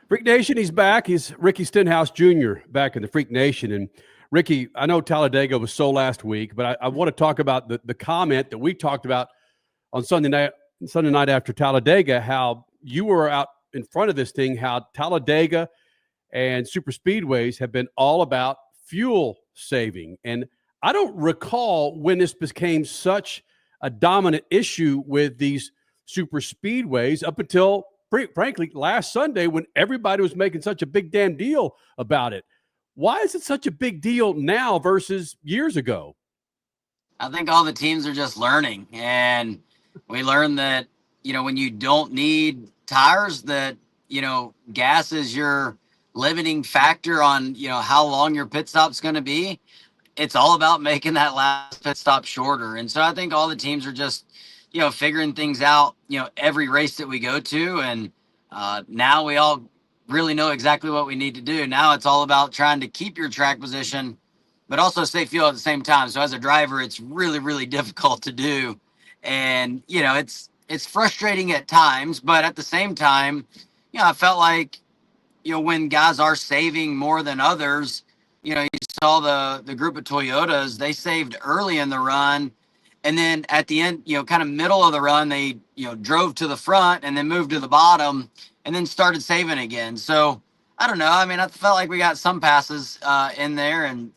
Freak Nation, he's back. He's Ricky Stenhouse Jr. back in the Freak Nation. And Ricky, I know Talladega was so last week, but I want to talk about the comment that we talked about on Sunday night after Talladega, how you were out in front of this thing, how Talladega and superspeedways have been all about fuel saving. And I don't recall when this became such a dominant issue with these superspeedways up until, frankly, last Sunday when everybody was making such a big damn deal about it. Why is it such a big deal now versus years ago? I think all the teams are just learning. And we learned that, when you don't need tires, that, gas is your limiting factor on, how long your pit stop's going to be. It's all about making that last pit stop shorter. And so I think all the teams are just, figuring things out, every race that we go to. And now we all really know exactly what we need to do. Now it's all about trying to keep your track position, but also stay fuel at the same time. So as a driver, it's really, really difficult to do. And, it's frustrating at times, but at the same time, I felt like, when guys are saving more than others, you saw the group of Toyotas, they saved early in the run. And then at the end, kind of middle of the run, they, drove to the front and then moved to the bottom and then started saving again. So I don't know. I mean, I felt like we got some passes in there and,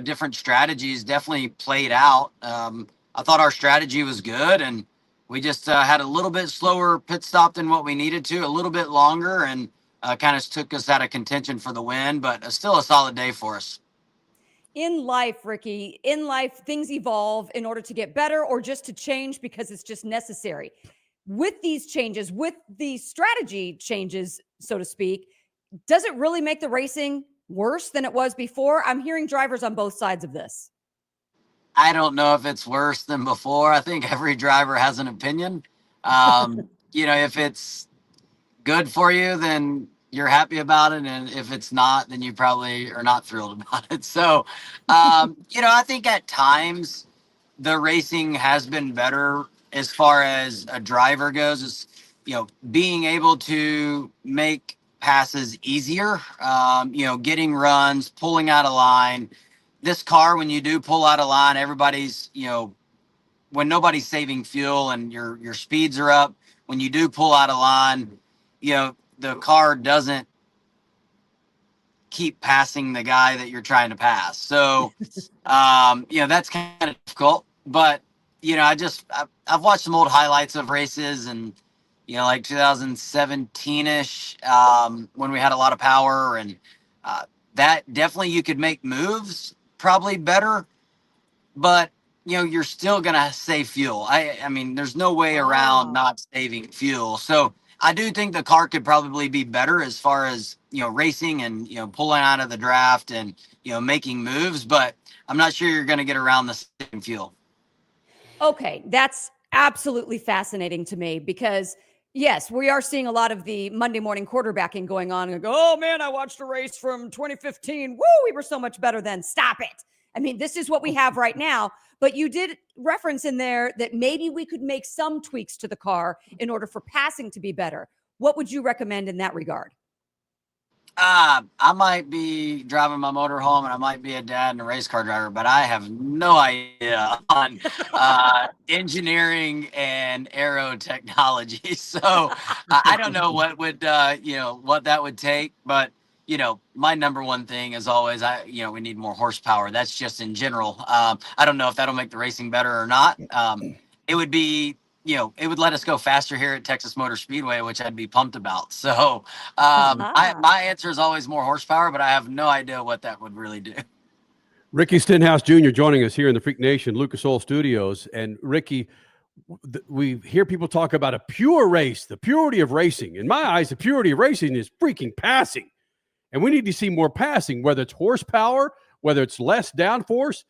different strategies definitely played out. I thought our strategy was good and we just had a little bit slower pit stop than what we needed to, a little bit longer, and kind of took us out of contention for the win, but still a solid day for us. In life, Ricky, things evolve in order to get better or just to change because it's just necessary. With these changes, with the strategy changes, so to speak, does it really make the racing worse than it was before? I'm hearing drivers on both sides of this. I don't know if it's worse than before. I think every driver has an opinion. If it's good for you, then you're happy about it. And if it's not, then you probably are not thrilled about it. So, I think at times the racing has been better as far as a driver goes, is, being able to make passes easier, getting runs, pulling out of line. This car, when you do pull out of line, everybody's, when nobody's saving fuel and your speeds are up, when you do pull out of line, the car doesn't keep passing the guy that you're trying to pass. So, that's kind of difficult. But, I've watched some old highlights of races and, like 2017-ish, when we had a lot of power and that definitely you could make moves probably better. But, you're still going to save fuel. I mean, there's no way around not saving fuel. So, I do think the car could probably be better as far as, racing and, pulling out of the draft and, making moves, but I'm not sure you're going to get around the same fuel. Okay. That's absolutely fascinating to me because yes, we are seeing a lot of the Monday morning quarterbacking going on and go, oh man, I watched a race from 2015. Woo, we were so much better then. Stop it. I mean, this is what we have right now. But you did reference in there that maybe we could make some tweaks to the car in order for passing to be better. What would you recommend in that regard? I might be driving my motor home and I might be a dad and a race car driver, but I have no idea on engineering and aero technology. So I don't know what would, what that would take. But, my number one thing is always, we need more horsepower. That's just in general. I don't know if that'll make the racing better or not. It would be, it would let us go faster here at Texas Motor Speedway, which I'd be pumped about. So my answer is always more horsepower, but I have no idea what that would really do. Ricky Stenhouse Jr. joining us here in the Freak Nation Lucas Oil Studios. And Ricky, we hear people talk about a pure race, the purity of racing. In my eyes, the purity of racing is freaking passing. And we need to see more passing, whether it's horsepower, whether it's less downforce,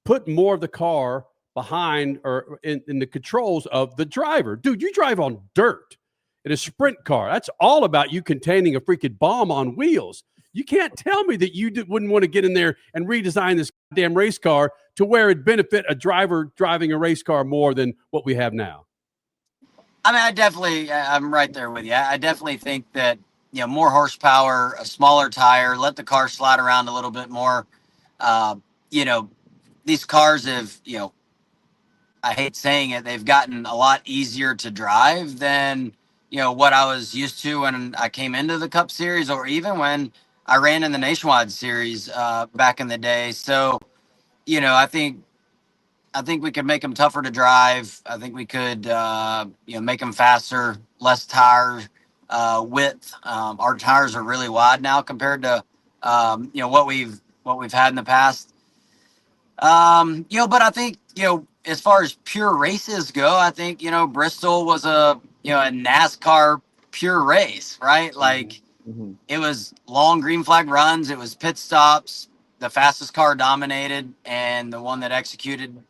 put more of the car behind or in the controls of the driver. Dude, you drive on dirt in a sprint car. That's all about you containing a freaking bomb on wheels. You can't tell me that you wouldn't want to get in there and redesign this damn race car to where it'd benefit a driver driving a race car more than what we have now. I mean, I'm right there with you. I definitely think that, more horsepower, a smaller tire, let the car slide around a little bit more. Uh, you know, these cars have, I hate saying it, they've gotten a lot easier to drive than, what I was used to when I came into the Cup Series, or even when I ran in the Nationwide Series back in the day. So, I think we could make them tougher to drive. I think we could, make them faster, less tire width. Our tires are really wide now compared to, what we've had in the past. But I think, as far as pure races go, I think, Bristol was a NASCAR pure race, right? Like Mhm. it was long green flag runs, it was pit stops, the fastest car dominated, and the one that executed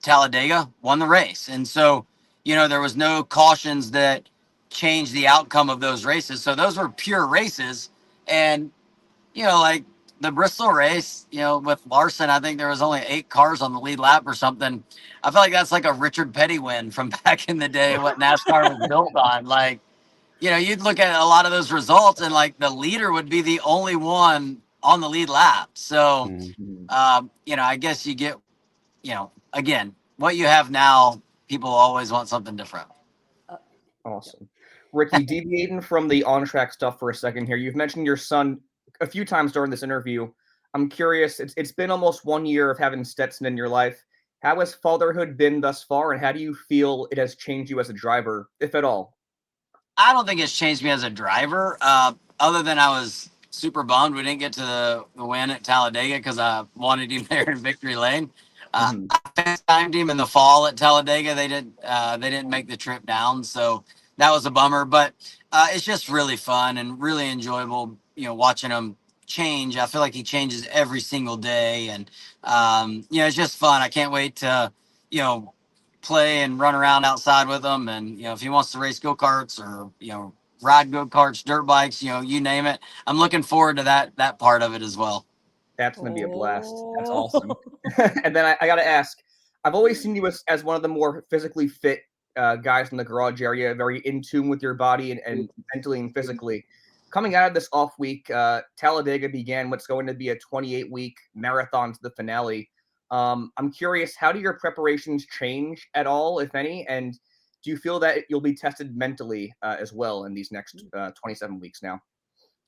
Talladega won the race. And so, there was no cautions that changed the outcome of those races. So those were pure races. And like the Bristol race, with Larson, I think there was only 8 cars on the lead lap or something. I feel like that's like a Richard Petty win from back in the day, what NASCAR was built on. Like, you'd look at a lot of those results and like the leader would be the only one on the lead lap. So, Mhm. Mhm. I guess you get, again, what you have now, people always want something different. Awesome. Ricky, deviating from the on-track stuff for a second here, you've mentioned your son a few times during this interview. I'm curious, it's been almost 1 year of having Stetson in your life. How has fatherhood been thus far, and how do you feel it has changed you as a driver, if at all? I don't think it's changed me as a driver, other than I was super bummed we didn't get to the win at Talladega because I wanted him there in victory lane. Mhm. I FaceTimed him in the fall at Talladega. They didn't make the trip down, so that was a bummer. But it's just really fun and really enjoyable, watching him change. I feel like he changes every single day, and it's just fun. I can't wait to, play and run around outside with him. And if he wants to race go-karts or ride go-karts, dirt bikes, you name it, I'm looking forward to that part of it as well. That's going to be a blast. That's Oh. awesome. And then I got to ask, I've always seen you as one of the more physically fit guys in the garage area, very in tune with your body and mentally and physically. Coming out of this off week, Talladega began what's going to be a 28-week marathon to the finale. I'm curious, how do your preparations change at all, if any? And do you feel that you'll be tested mentally as well in these next 27 weeks now?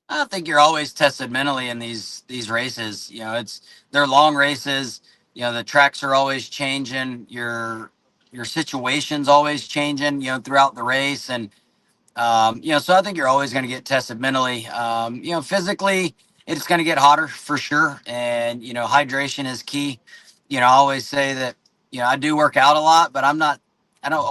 I think you're always tested mentally in these races. They're long races. The tracks are always changing. Your situation's always changing. Throughout the race, and so I think you're always going to get tested mentally. Physically, it's going to get hotter for sure, and hydration is key. I always say that I do work out a lot, but I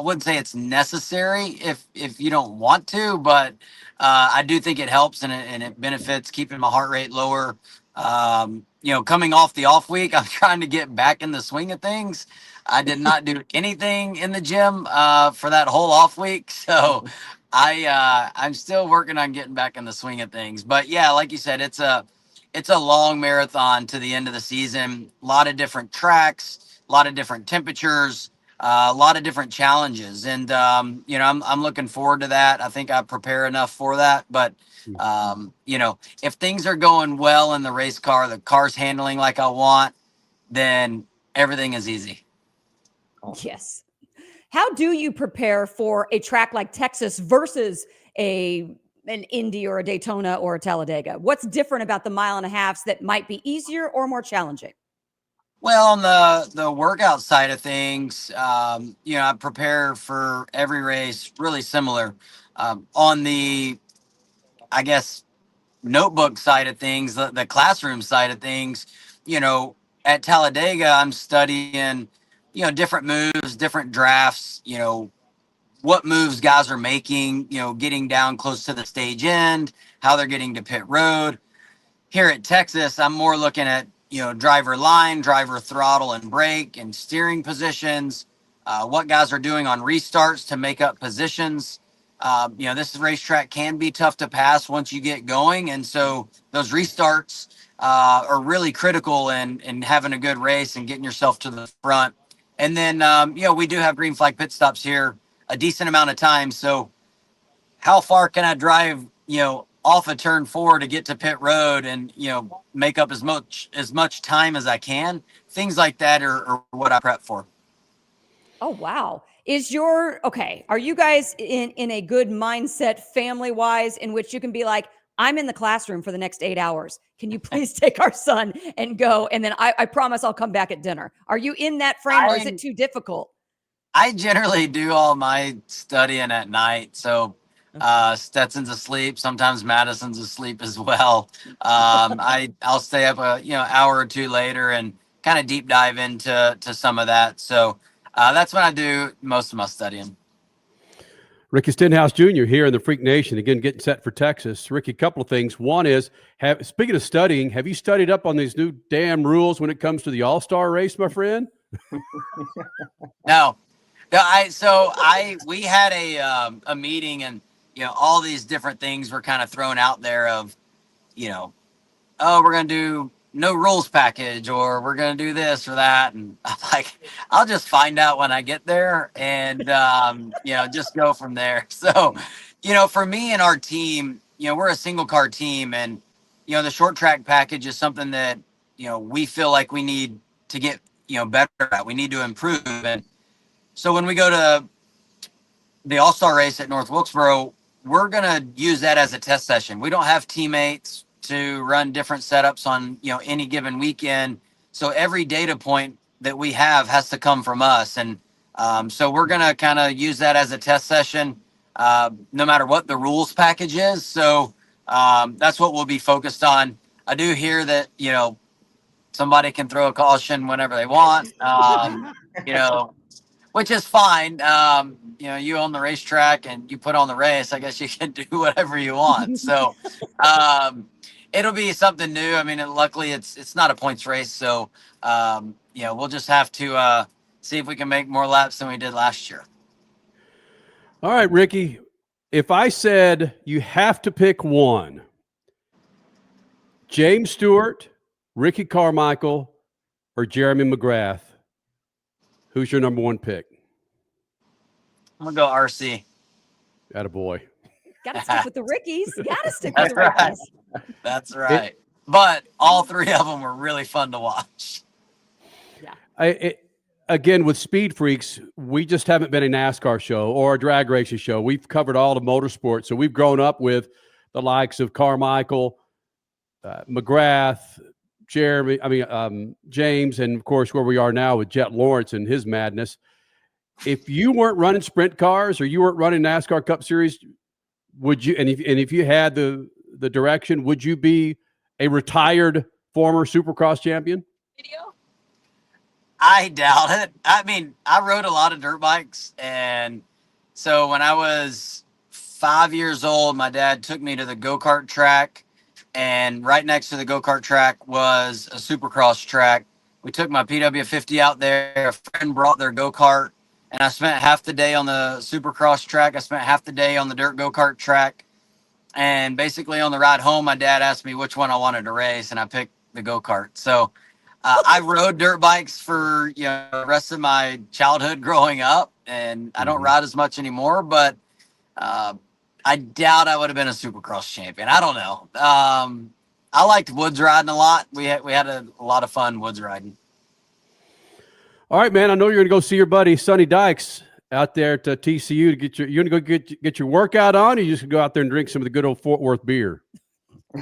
wouldn't say it's necessary if you don't want to, but I do think it helps and it benefits keeping my heart rate lower. Coming off the off week, I'm trying to get back in the swing of things. I did not do anything in the gym for that whole off week, so I'm still working on getting back in the swing of things. But yeah, like you said, it's a long marathon to the end of the season. A lot of different tracks, a lot of different temperatures, a lot of different challenges, and I'm looking forward to that. I think I prepare enough for that. But if things are going well in the race car, the car's handling like I want, then everything is easy. Yes. How do you prepare for a track like Texas versus an Indy or a Daytona or a Talladega? What's different about the mile and a halves that might be easier or more challenging? Well, on the workout side of things, I prepare for every race really similar. On the, I guess, notebook side of things, the classroom side of things, at Talladega, I'm studying, different moves, different drafts, what moves guys are making, getting down close to the stage end, how they're getting to pit road. Here at Texas, I'm more looking at, driver line, driver throttle and brake and steering positions, what guys are doing on restarts to make up positions. This racetrack can be tough to pass once you get going. And so those restarts are really critical in having a good race and getting yourself to the front. And then, we do have green flag pit stops here a decent amount of time. So how far can I drive off a turn 4 to get to pit road and, make up as much time as I can. Things like that are what I prep for. Oh, wow. Are you guys in a good mindset family wise in which you can be like, I'm in the classroom for the next 8 hours. Can you please take our son and go? And then I promise I'll come back at dinner. Are you in that frame or is it too difficult? I generally do all my studying at night. So Stetson's asleep. Sometimes Madison's asleep as well. I'll stay up hour or two later and kind of deep dive into some of that. So that's when I do most of my studying. Ricky Stenhouse Jr. here in the Freak Nation, again, getting set for Texas. Ricky, a couple of things. One is, speaking of studying, have you studied up on these new damn rules when it comes to the All-Star race, my friend? No. We had a meeting and, all these different things were kind of thrown out there of, oh, we're going to do no rules package or we're going to do this or that. And I'm like, I'll just find out when I get there and, just go from there. So, for me and our team, we're a single car team and, the short track package is something that, we feel like we need to get, better at. We need to improve. And so when we go to the All-Star race at North Wilkesboro, we're going to use that as a test session. We don't have teammates to run different setups on, any given weekend. So every data point that we have has to come from us. And so we're going to kind of use that as a test session, no matter what the rules package is. So that's what we'll be focused on. I do hear that, somebody can throw a caution whenever they want, which is fine. You own the racetrack and you put on the race. I guess you can do whatever you want. So it'll be something new. I mean, luckily it's not a points race. So, we'll just have to see if we can make more laps than we did last year. All right, Ricky, if I said you have to pick one, James Stewart, Ricky Carmichael, or Jeremy McGrath, who's your number one pick? I'm going to go RC. Attaboy. Got to stick with the Rickies. Got to stick with the Rickies. That's right. But all three of them were really fun to watch. Yeah. Again, with SpeedFreaks, we just haven't been a NASCAR show or a drag racing show. We've covered all the motorsports. So we've grown up with the likes of Carmichael, McGrath, James, and of course where we are now with Jet Lawrence and his madness. If you weren't running sprint cars or you weren't running NASCAR Cup Series, would you? And if you had the direction, would you be a retired former Supercross champion? I doubt it. I mean, I rode a lot of dirt bikes, and so when I was 5 years old, my dad took me to the go-kart track, and right next to the go-kart track was a Supercross track. We took my PW50 out there. A friend brought their go-kart, and I spent half the day on the Supercross track. I spent half the day on the dirt go-kart track, and basically on the ride home, my dad asked me which one I wanted to race, and I picked the go-kart. So I rode dirt bikes for the rest of my childhood growing up, and I don't ride as much anymore, but I doubt I would have been a Supercross champion. I don't know. I liked woods riding a lot. We had a lot of fun woods riding. All right, man. I know you're going to go see your buddy Sonny Dykes out there at TCU to you're going to go get your workout on, or you just gonna go out there and drink some of the good old Fort Worth beer?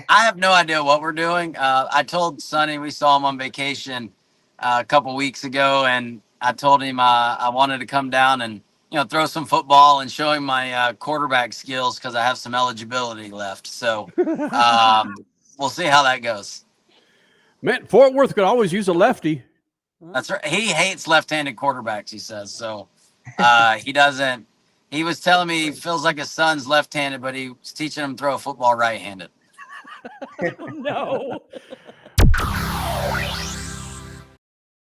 I have no idea what we're doing. I told Sonny, we saw him on vacation a couple weeks ago, and I told him I wanted to come down and throw some football and show him my quarterback skills because I have some eligibility left. So we'll see how that goes. Man, Fort Worth could always use a lefty. That's right. He hates left-handed quarterbacks, he says. So he doesn't. He was telling me he feels like his son's left-handed, but he was teaching him to throw a football right-handed. No.